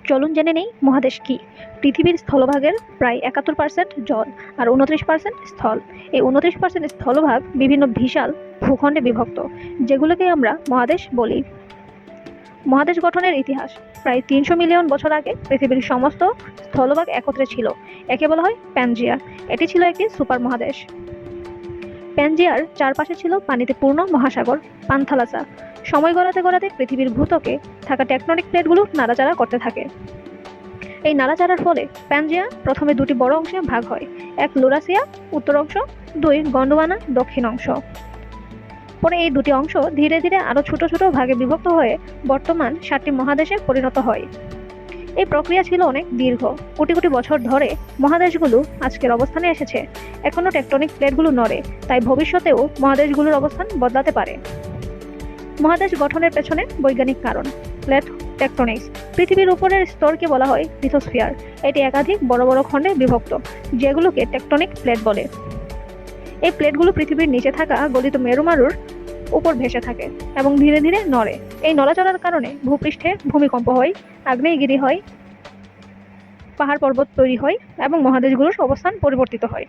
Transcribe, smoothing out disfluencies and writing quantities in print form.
চলুন জেনে নেই মহাদেশ কি। পৃথিবীর স্থলভাগের প্রায় ৭১% জল আর ২৯% স্থল। এই ২৯% স্থলভাগ বিভিন্ন বিশাল ভূখণ্ডে বিভক্ত, যেগুলোকে আমরা মহাদেশ বলি। মহাদেশ গঠনের ইতিহাস: প্রায় ৩০০ মিলিয়ন বছর আগে পৃথিবীর সমস্ত স্থলভাগ একত্রে ছিল। একে বলা হয় প্যানজিয়া। এটি ছিল একটি সুপার মহাদেশ। প্যানজিয়ার চারপাশে ছিল পানিতে পূর্ণ মহাসাগর পান্থালাসা। সময় গড়াতে গড়াতে পৃথিবীর ভূত্বকে থাকা টেকটনিক প্লেটগুলো নাড়াচাড়া করতে থাকে। এই নাড়াচাড়ার ফলে প্যানজিয়া প্রথমে দুটি বড় অংশে ভাগ হয়, এক লুরাসিয়া উত্তর অংশ, দুই গন্ডোয়ানা দক্ষিণ অংশ। পরে এই দুটি অংশ ধীরে ধীরে আরও ছোট ছোট ভাগে বিভক্ত হয়ে বর্তমান 7টি মহাদেশে পরিণত হয়। এই প্রক্রিয়া ছিল অনেক দীর্ঘ। কোটি কোটি বছর ধরে মহাদেশগুলো আজকের অবস্থানে এসেছে। এখনও টেকটনিক প্লেটগুলো নড়ে, তাই ভবিষ্যতেও মহাদেশগুলোর অবস্থান বদলাতে পারে। মহাদেশ গঠনের পেছনে বৈজ্ঞানিক কারণ: প্লেট টেকটনিক্স। পৃথিবীর উপরের স্তরকে বলা হয় লিথোস্ফিয়ার। এটি একাধিক বড় বড় খণ্ডে বিভক্ত, যেগুলোকে টেকটনিক প্লেট বলে। এই প্লেটগুলো পৃথিবীর নিচে থাকা গলিত মেরুমরুর উপর ভেসে থাকে এবং ধীরে ধীরে নড়ে। এই নড়াচড়ার কারণে ভূপৃষ্ঠে ভূমিকম্প হয়, আগ্নেয়গিরি হয়, পাহাড় পর্বত তৈরি হয় এবং মহাদেশগুলোর অবস্থান পরিবর্তিত হয়।